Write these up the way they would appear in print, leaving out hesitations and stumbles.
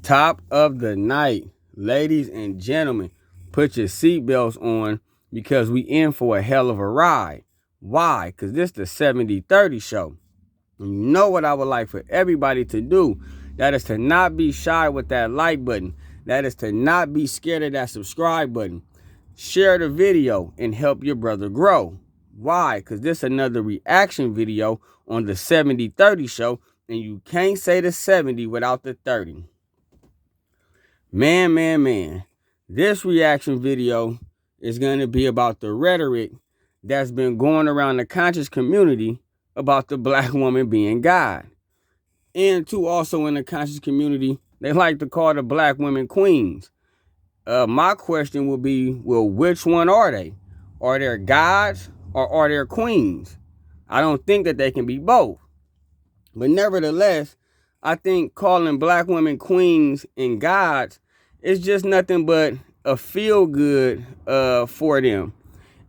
Top of the night, ladies and gentlemen, put your seatbelts on because we in for a hell of a ride. Why? Because this is the 70/30 show. And you know what I would like for everybody to do? That is to not be shy with that like button. That is to not be scared of that subscribe button. Share the video and help your brother grow. Why? Because this is another reaction video on the 70/30 show, and you can't say the 70 without the 30. Man. This reaction video is going to be about the rhetoric that's been going around the conscious community about the black woman being God. And too, also in the conscious community, they like to call the black women queens. My question will be, well, which one are they? Are they gods or are they queens? I don't think that they can be both. But nevertheless, I think calling black women queens and gods is just nothing but a feel good for them.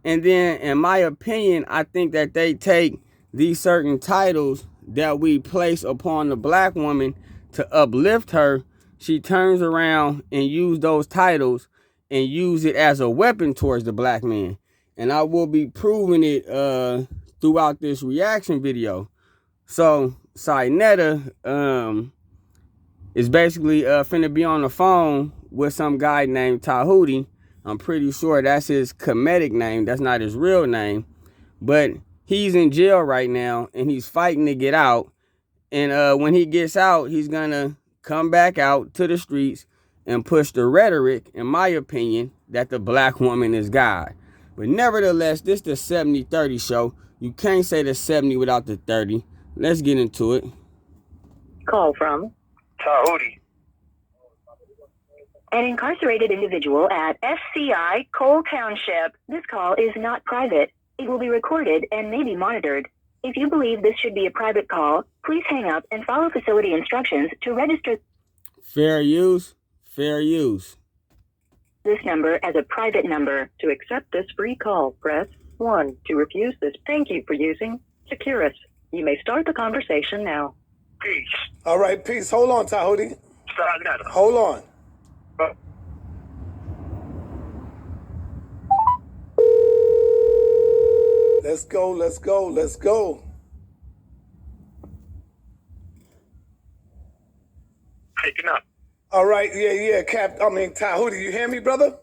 And then, in my opinion, I think that they take these certain titles that we place upon the black woman to uplift her. She turns around and use those titles and use it as a weapon towards the black man. And I will be proving it throughout this reaction video. So Sinetta is basically finna be on the phone with some guy named Tahuti. I'm pretty sure that's his comedic name. That's not his real name. But he's in jail right now, and he's fighting to get out. And when he gets out, he's gonna come back out to the streets and push the rhetoric, in my opinion, that the black woman is God. But nevertheless, this is the 70/30 show. You can't say the 70 without the 30. Let's get into it. Call from Tahuti. an incarcerated individual at SCI Cole Township. This call is not private. It will be recorded and may be monitored. If you believe this should be a private call, please hang up and follow facility instructions to register Fair use. Fair use. this number as a private number. To accept this free call, press 1. To refuse this, thank you for using Securus. You may start the conversation now. Peace. All right, peace. Hold on, Tahuti. Sayonara. Hold on. Let's go. Picking up. All right, yeah, Tahuti, you hear me, brother?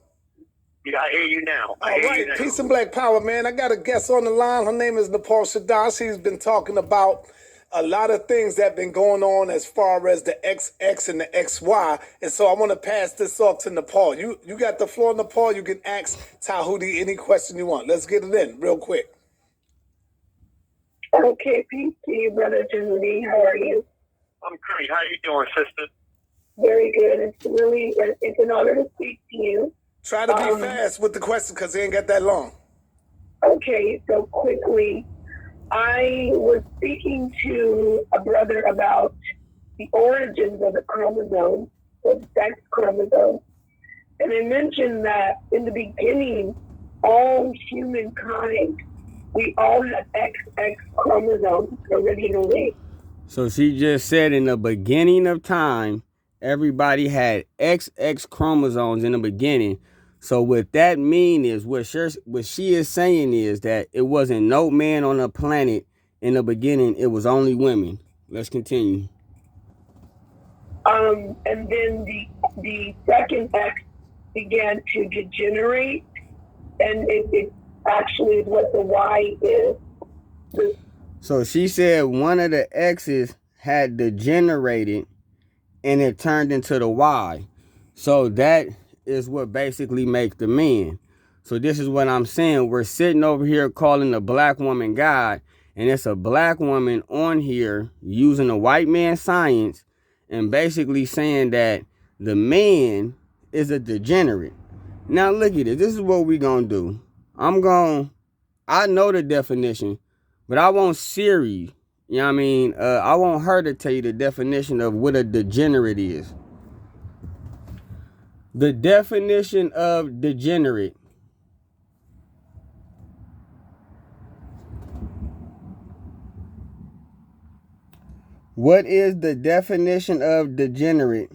Yeah, I hear you now. All right, peace and black power, man. I got a guest on the line. Her name is Nepal Shadas. She's been talking about a lot of things that have been going on as far as the XX and the XY. And so I want to pass this off to Nepal. You got the floor, Nepal. You can ask Tahuti any question you want. Let's get it in real quick. Okay, peace to you, Brother Tahuti. How are you? I'm great. How you doing, sister? Very good. It's an honor to speak to you. Try to be fast with the question because they ain't got that long. Okay, so quickly, I was speaking to a brother about the origins of the chromosomes, the sex chromosomes, and I mentioned that in the beginning, all humankind, we all had XX chromosomes originally. So she just said in the beginning of time, everybody had XX chromosomes in the beginning. So what that mean is, what she is saying is that it wasn't no man on the planet in the beginning. It was only women. Let's continue. And then the second X began to degenerate, and it actually is what the Y is. So she said one of the X's had degenerated and it turned into the Y. So that is what basically makes the man. So this is what I'm saying. We're sitting over here calling the black woman God, and it's a black woman on here using a white man science and basically saying that the man is a degenerate. Now look at it. This is what we gonna do. I know the definition, but I want Siri, you know what I mean? I want her to tell you the definition of what a degenerate is. The definition of degenerate. What is the definition of degenerate?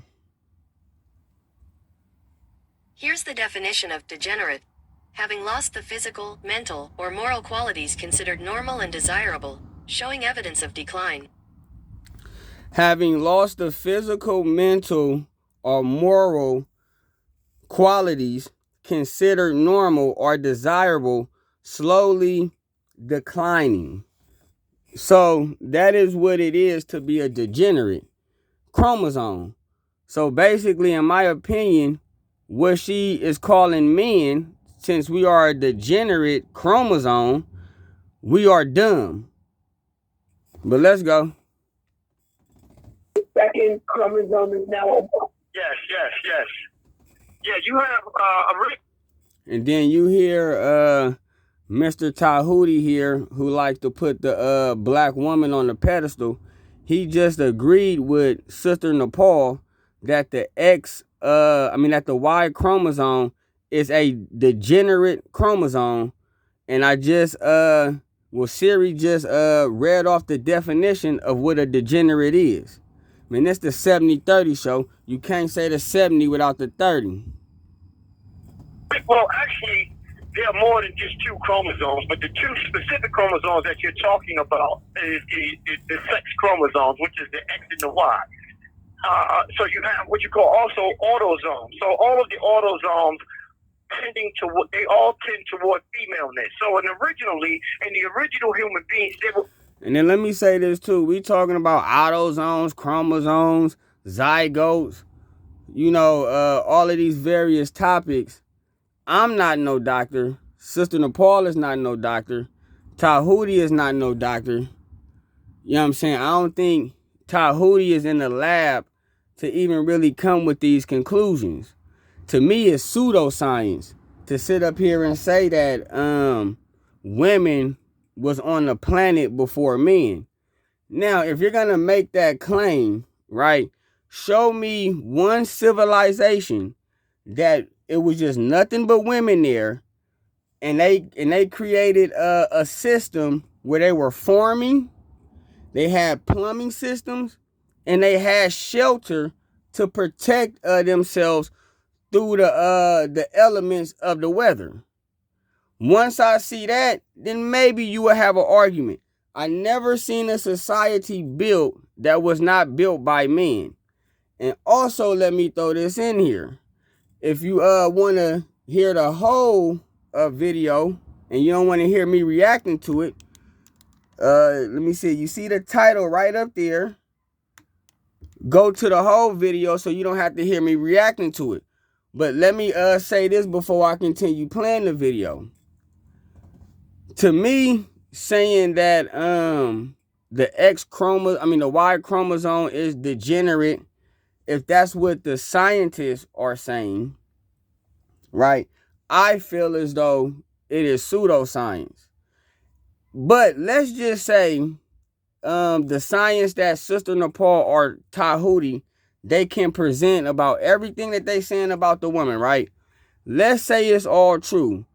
Here's the definition of degenerate. Having lost the physical, mental, or moral qualities considered normal and desirable, showing evidence of decline. Having lost the physical, mental, or moral qualities considered normal or desirable, slowly declining. So that is what it is to be a degenerate chromosome. So basically, in my opinion, what she is calling men, since we are a degenerate chromosome, we are dumb. But let's go. Second chromosome is now Yes. Yeah, you have And then you hear Mr. Tahuti here, who likes to put the black woman on the pedestal. He just agreed with Sister Nepal that the that the Y chromosome is a degenerate chromosome. And I just Siri just read off the definition of what a degenerate is. I mean, it's the 70-30 show. You can't say the 70 without the 30. well, actually, there are more than just two chromosomes, but the two specific chromosomes that you're talking about is the sex chromosomes, which is the X and the Y. So you have what you call also autosomes. So all of the autosomes they all tend toward femaleness. So originally, in the original human beings, they were. And then let me say this too. We talking about autosomes, chromosomes, zygotes, all of these various topics. I'm not no doctor. Sister Nepal is not no doctor. Tahuti is not no doctor. You know what I'm saying? I don't think Tahuti is in the lab to even really come with these conclusions. To me, it's pseudoscience to sit up here and say that women was on the planet before men. Now, if you're gonna make that claim, right, show me one civilization that it was just nothing but women there, and they created a system where they were farming, they had plumbing systems, and they had shelter to protect themselves through the elements of the weather. Once I see that, then maybe you will have an argument. I never seen a society built that was not built by men. And also, let me throw this in here. If you want to hear the whole video and you don't want to hear me reacting to it, let me see. You see the title right up there. Go to the whole video so you don't have to hear me reacting to it. But let me say this before I continue playing the video. To me, saying that the Y chromosome is degenerate, if that's what the scientists are saying, right? I feel as though it is pseudoscience. But let's just say the science that Sister Nepal or Tahuti, they can present about everything that they saying about the woman, right? Let's say it's all true.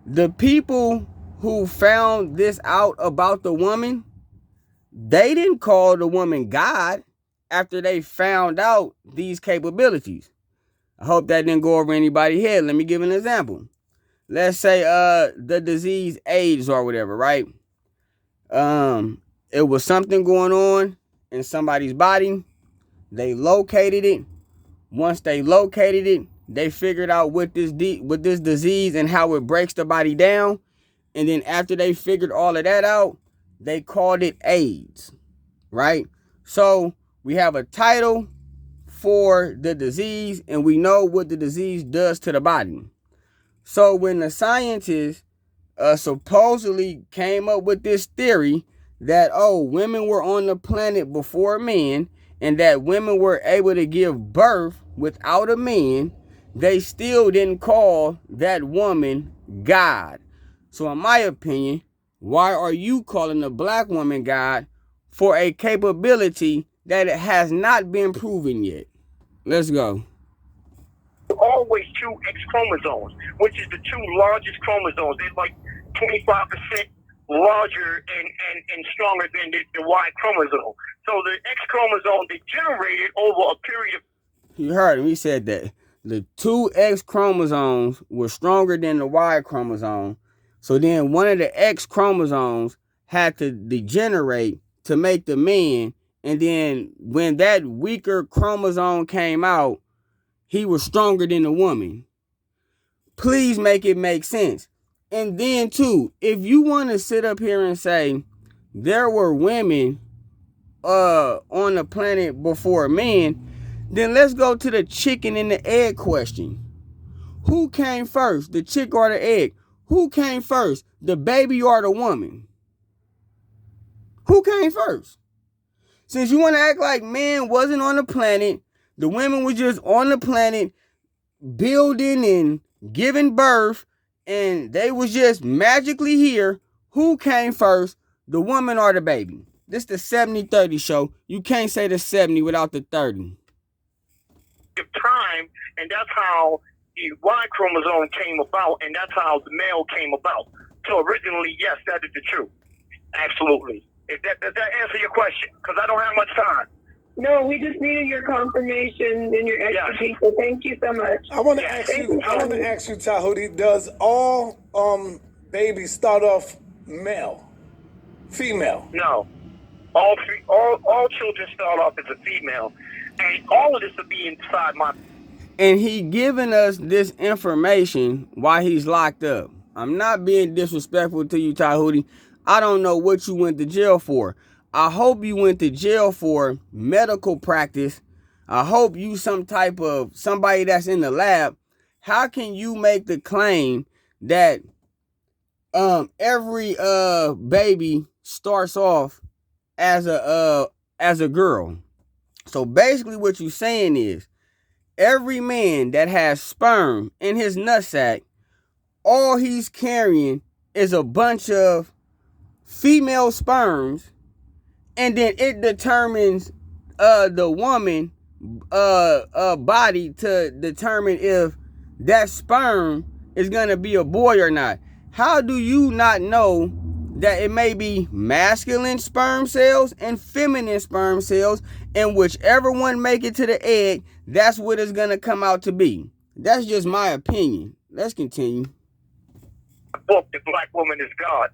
The people who found this out about the woman, they didn't call the woman God after they found out these capabilities. I hope that didn't go over anybody's head. Let me give an example. Let's say the disease AIDS or whatever, right? It was something going on in somebody's body. They located it. Once they located it, they figured out what this disease and how it breaks the body down. And then after they figured all of that out, they called it AIDS, right? So we have a title for the disease, and we know what the disease does to the body. So when the scientists supposedly came up with this theory that, women were on the planet before men, and that women were able to give birth without a man, they still didn't call that woman God. So in my opinion, why are you calling a black woman God for a capability that it has not been proven yet? Let's go. Always two X chromosomes, which is the two largest chromosomes. They're like 25% larger and stronger than the Y chromosome. So the X chromosome degenerated over a period of. You heard him. He said that the two X chromosomes were stronger than the Y chromosome. So then one of the X chromosomes had to degenerate to make the man. And then when that weaker chromosome came out, he was stronger than the woman. Please make it make sense. And then too, if you want to sit up here and say there were women on the planet before men, then let's go to the chicken and the egg question. Who came first, the chick or the egg? Who came first, the baby or the woman? Who came first? Since you want to act like man wasn't on the planet, the women were just on the planet building and giving birth, and they was just magically here, who came first, the woman or the baby? This the 70-30 show. You can't say the 70 without the 30. Time, and that's how the Y chromosome came about, and that's how the male came about. So originally, yes, that is the truth. Absolutely. Does that answer your question? Because I don't have much time. No, we just needed your confirmation and your expertise. So thank you so much. I want to ask you, Tahuti, does all babies start off male, female? No. All children start off as a female, and all of this will be inside my. And he giving us this information while he's locked up. I'm not being disrespectful to you, Tahuti. I don't know what you went to jail for. I hope you went to jail for medical practice. I hope you some type of somebody that's in the lab. How can you make the claim that every baby starts off as a girl? So basically what you're saying is every man that has sperm in his nutsack, all he's carrying is a bunch of female sperms, and then it determines the woman body to determine if that sperm is gonna be a boy or not. How do you not know that it may be masculine sperm cells and feminine sperm cells, and whichever one make it to the egg, that's what it's gonna come out to be? That's just my opinion. Let's continue. Book, The Black Woman is God.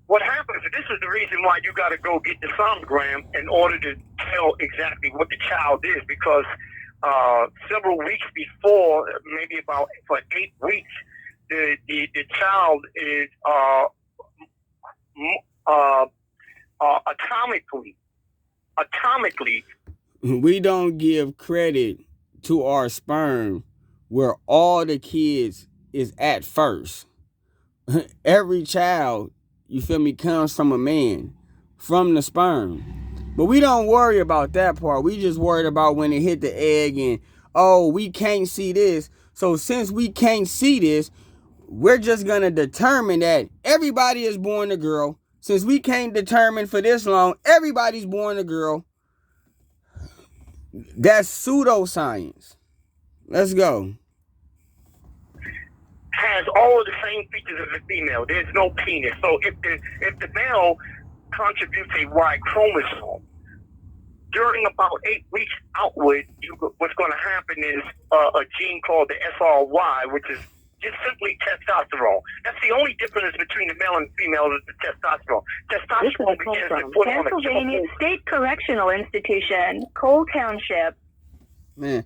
What happens, this is the reason why you got to go get the sonogram in order to tell exactly what the child is, because several weeks before, maybe about for 8 weeks, the child is atomically. We don't give credit to our sperm where all the kids is at first. Every child, you feel me, comes from a man, from the sperm. But we don't worry about that part. We just worried about when it hit the egg and, oh, we can't see this. So since we can't see this, we're just going to determine that everybody is born a girl. Since we can't determine for this long, everybody's born a girl. That's pseudoscience. Let's go. Has all of the same features as a female. There's no penis. So if the male contributes a Y chromosome, during about 8 weeks outward, what's going to happen is a gene called the SRY, which is just simply testosterone. That's the only difference between the male and female is the testosterone. Testosterone begins to put on a Pennsylvania State Correctional Institution, Cole Township. Man,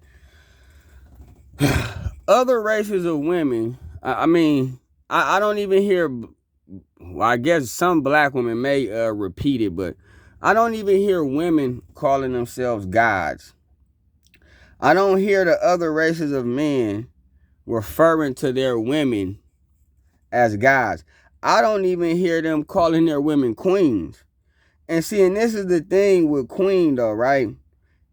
other races of women, I mean, I don't even hear, well, I guess some black women may repeat it, but I don't even hear women calling themselves gods. I don't hear the other races of men referring to their women as gods. I don't even hear them calling their women queens. And see, and this is the thing with queen though, right?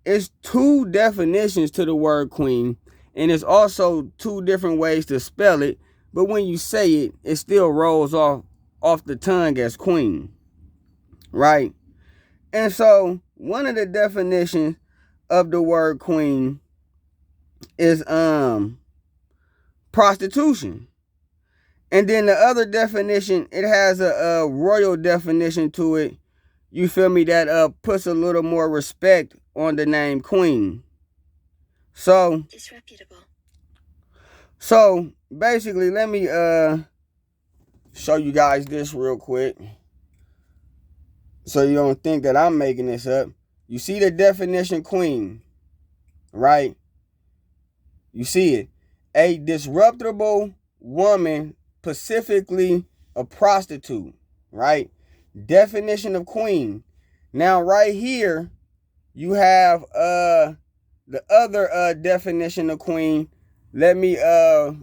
It's two definitions to the word queen, and it's also two different ways to spell it, but when you say it, it still rolls off the tongue as queen, right? And so one of the definitions of the word queen is prostitution. And then the other definition, it has a royal definition to it. You feel me? That puts a little more respect on the name queen. So Disreputable. So basically, let me show you guys this real quick, so you don't think that I'm making this up. You see the definition queen, right? You see it. A disreputable woman, specifically a prostitute, right? Definition of queen. Now, right here, you have the other definition of queen. Let me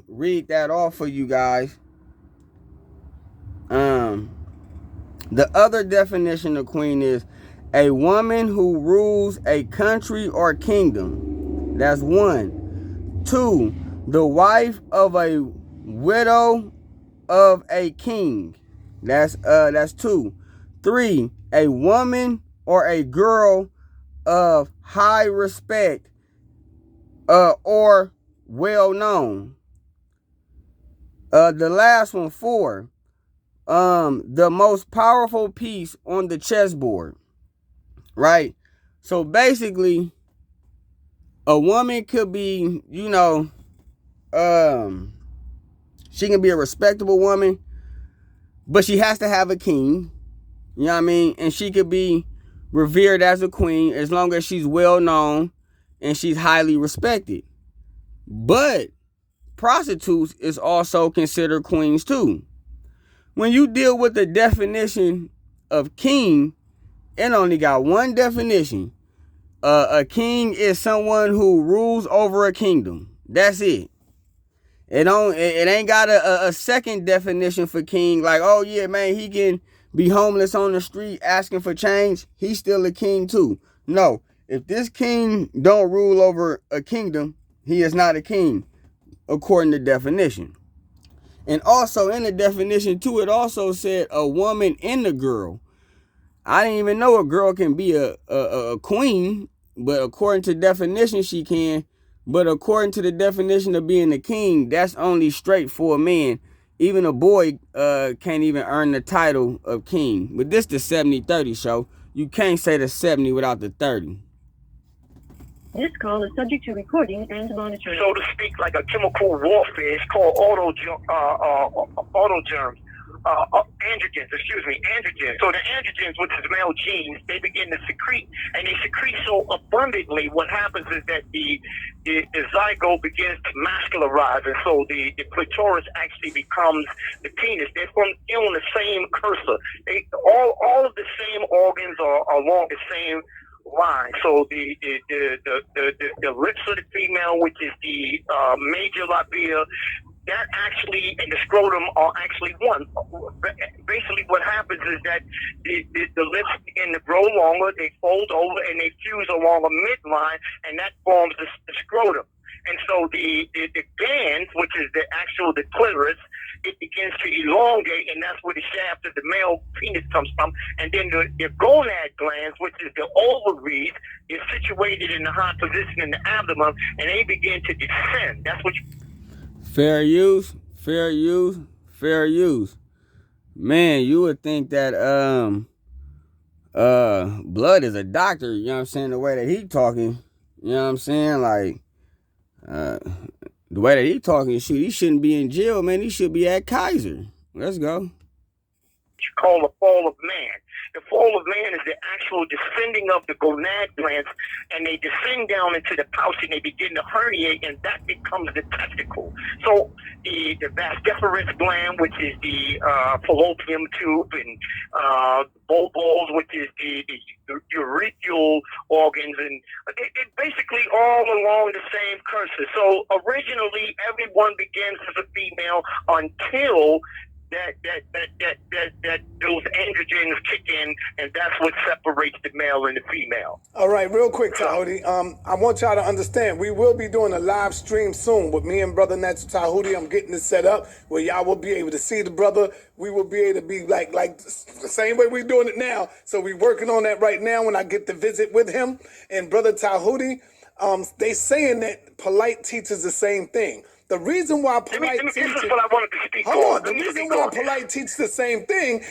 read that off for you guys. The other definition of queen is a woman who rules a country or kingdom. That's one. Two, the wife of a widow of a king. That's two. Three, a woman or a girl of high respect or well known. The last one, four, the most powerful piece on the chessboard, right? So basically, a woman could be, she can be a respectable woman, but she has to have a king, you know what I mean? And she could be revered as a queen as long as she's well known and she's highly respected. But prostitutes is also considered queens too. When you deal with the definition of king, it only got one definition. A king is someone who rules over a kingdom. That's it. It ain't got a second definition for king. Like, oh yeah, man, he can be homeless on the street asking for change. He's still a king too. No, if this king don't rule over a kingdom, he is not a king, according to definition. And also in the definition too, it also said a woman and a girl. I didn't even know a girl can be a queen, but according to definition, she can. But according to the definition of being a king, that's only straight for a man. Even a boy can't even earn the title of king. But this the 70-30 show. You can't say the 70 without the 30. This call is subject to recording and monitoring. So to speak, like a chemical warfare. It's called autogerms. Androgens. So the androgens, which is male genes, they begin to secrete, and they secrete so abundantly. What happens is that the zygote begins to mascularize, and so the clitoris actually becomes the penis. They're on the same cursor. They all of the same organs are along the same line. So the lips of the female, which is the major labia, that actually and the scrotum are actually one. Basically, what happens is that the lips begin to grow longer, they fold over, and they fuse along a midline, and that forms the scrotum. And so the glands, which is the clitoris, it begins to elongate, and that's where the shaft of the male penis comes from. And then the gonad glands, which is the ovaries, is situated in the high position in the abdomen, and they begin to descend. That's what Fair use. Man, you would think that Blood is a doctor, you know what I'm saying, the way that he talking, you know what I'm saying, like the way that he talking, shoot, he shouldn't be in jail, man. He should be at Kaiser. Let's go. you call the fall of man. The fall of man is the actual descending of the gonad glands, and they descend down into the pouch, and they begin to herniate, and that becomes the testicle. So the vas deferens gland, which is the fallopian tube, and bulbos, which is the urethral organs, and it basically all along the same cursor. So originally, everyone begins as a female until that those androgens kick in, and that's what separates the male and the female. All right, real quick, Tahuti. I want y'all to understand, we will be doing a live stream soon with me and Brother Natural Tahuti. I'm getting this set up where y'all will be able to see the brother. We will be able to be like the same way we're doing it now. So we're working on that right now when I get to visit with him. And Brother Tahuti, they saying that polite teaches the same thing. The reason why polite teaches... This is what I wanted to speak on. Hold on. The reason why polite teaches the same thing...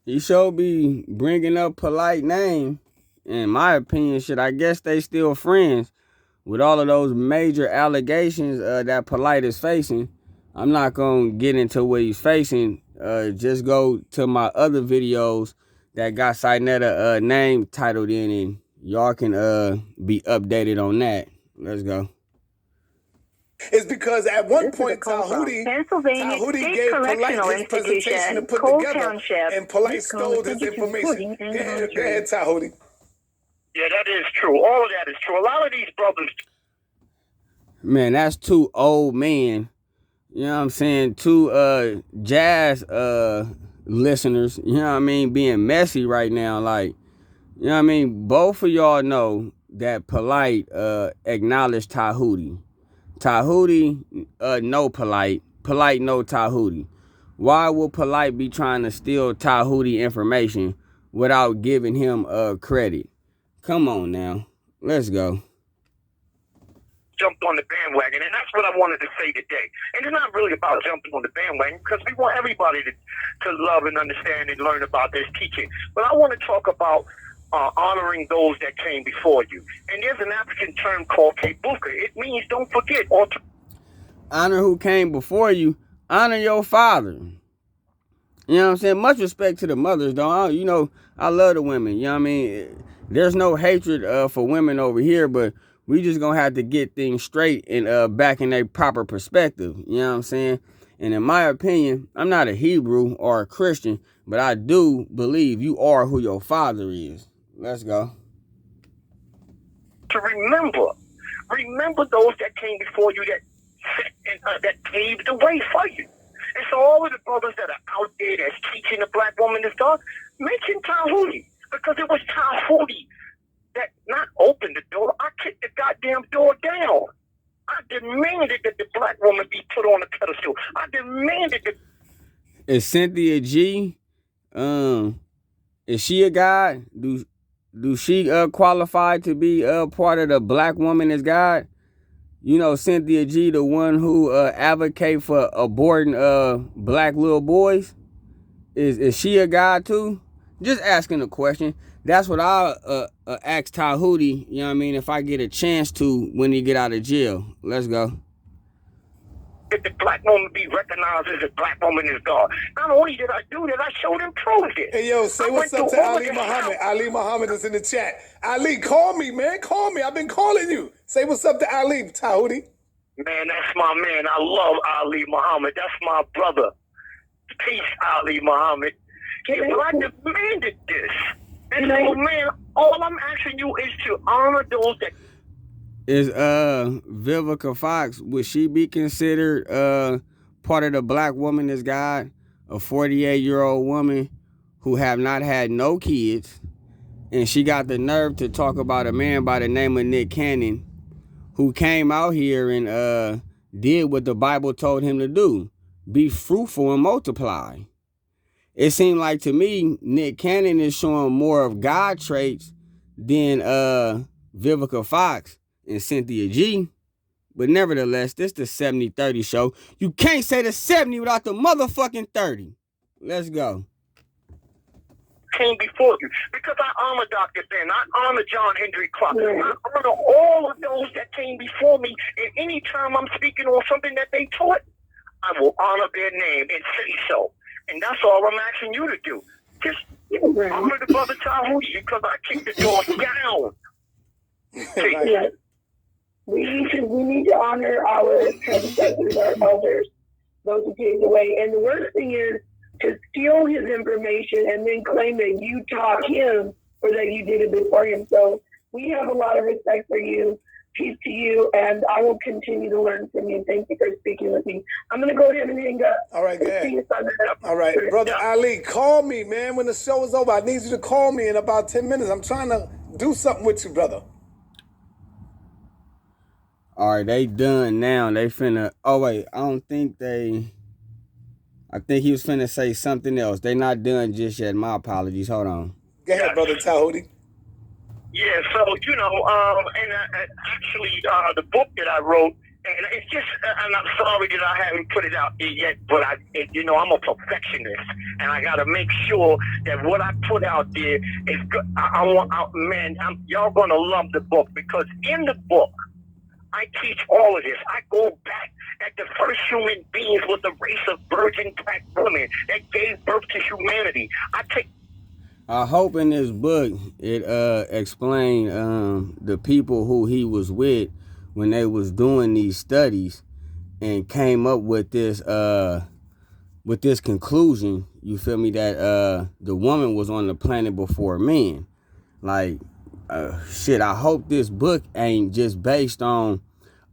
He sure be bringing up polite name. In my opinion, shit, I guess they still friends. with all of those major allegations that Polite is facing, I'm not going to get into what he's facing. Just go to my other videos that got Sinetta name titled in, and y'all can be updated on that. Let's go. It's because at one This is a point call from Tahuti Pennsylvania State gave Polite Correctional his presentation to Institution, put Cole together, Township. and Polite This call stole is his subject to information. recording and Go monitoring. ahead, Tahuti. Yeah, that is true. All of that is true. A lot of these brothers. Man, that's two old men. You know what I'm saying? Two jazz listeners, you know what I mean, being messy right now. Like, you know what I mean? Both of y'all know that Polite acknowledged Tahuti. Tahuti know Polite. Polite know Tahuti. Why would Polite be trying to steal Tahuti information without giving him credit? Come on now. Let's go. Jumped on the bandwagon, and that's what I wanted to say today. And it's not really about jumping on the bandwagon, because we want everybody to love and understand and learn about this teaching. But I want to talk about honoring those that came before you. And there's an African term called kebuka. It means don't forget or to Honor who came before you. Honor your father. You know what I'm saying? Much respect to the mothers, though. You know, I love the women. You know what I mean? There's no hatred for women over here, but we just gonna have to get things straight and back in a proper perspective. You know what I'm saying? And in my opinion, I'm not a Hebrew or a Christian, but I do believe you are who your father is. Let's go. remember those that came before you that paved the way for you. And so all of the brothers that are out there that's teaching the black woman this stuff, mention Tahuti, because it was Tahuti that not opened the door. I kicked the goddamn door down. I demanded that the black woman be put on a pedestal. I demanded that. Is Cynthia G, is she a God? Do she qualify to be part of the black woman as God? You know, Cynthia G, the one who advocate for aborting black little boys, is she a God too? Just asking a question. That's what I'll ask Tahuti, you know what I mean, if I get a chance to when he get out of jail. Let's go. That the black woman be recognized as a black woman is God. Not only did I do that, I showed him proof it. Hey, yo, say what's up to Ali Muhammad. Ali Muhammad is in the chat. Ali, call me, man. Call me. I've been calling you. Say what's up to Ali, Tahuti. Man, that's my man. I love Ali Muhammad. That's my brother. Peace, Ali Muhammad. Yeah, well, I demanded this. And so, man, all I'm asking you is to honor those that... Is Vivica Fox, would she be considered part of the black woman as God? A 48-year-old woman who have not had no kids, and she got the nerve to talk about a man by the name of Nick Cannon who came out here and did what the Bible told him to do. Be fruitful and multiply. It seemed like to me Nick Cannon is showing more of God traits than Vivica Fox and Cynthia G. But nevertheless, this the 70-30 show. You can't say the 70 without the motherfucking 30. Let's go. Came before you, because I honor Dr. Ben, I honor John Henry Clark, I honor all of those that came before me, and any time I'm speaking on something that they taught, I will honor their name and say so. And that's all I'm asking you to do. Just honor the brother Tahuti, because I kicked the door down. Yes. We need to honor our predecessors, our elders, those who paved the way. And the worst thing is to steal his information and then claim that you taught him or that you did it before him. So we have a lot of respect for you. Peace to you, and I will continue to learn from you. Thank you for speaking with me. I'm going to go ahead and hang up. All right, good. All right, Brother Ali, call me, man. When the show is over, I need you to call me in about 10 minutes. I'm trying to do something with you, brother. All right, they done now. They finna... Oh, wait. I think he was finna say something else. They not done just yet. My apologies. Hold on. Go ahead, Brother Tahuti. Yeah, so, actually, the book that I wrote, and it's just, and I'm sorry that I haven't put it out there yet, but I'm a perfectionist, and I got to make sure that what I put out there is good. Y'all going to love the book, because in the book, I teach all of this. I go back that the first human beings was a race of virgin black women that gave birth to humanity. I hope in this book it explained the people who he was with when they was doing these studies and came up with this conclusion, you feel me, that the woman was on the planet before men. Like shit, I hope this book ain't just based on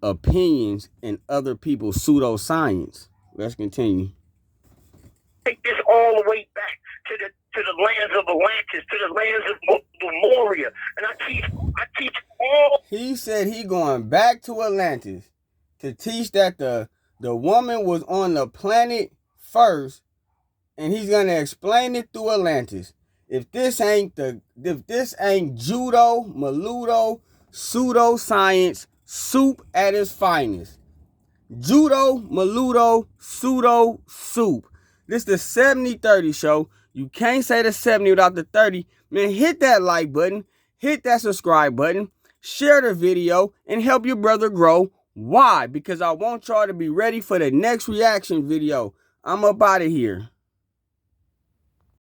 opinions and other people's pseudoscience. Let's continue. Take this all the way back to the lands of Atlantis, to the lands of Lemuria, and I teach all. He said he going back to Atlantis to teach that the woman was on the planet first, and he's gonna explain it through Atlantis. If this ain't judo, maludo, pseudoscience soup at its finest. Judo, maludo, pseudo soup. This the 70-30 show. You can't say the 70 without the 30. Man, hit that like button. Hit that subscribe button. Share the video and help your brother grow. Why? Because I want y'all to be ready for the next reaction video. I'm up out of here.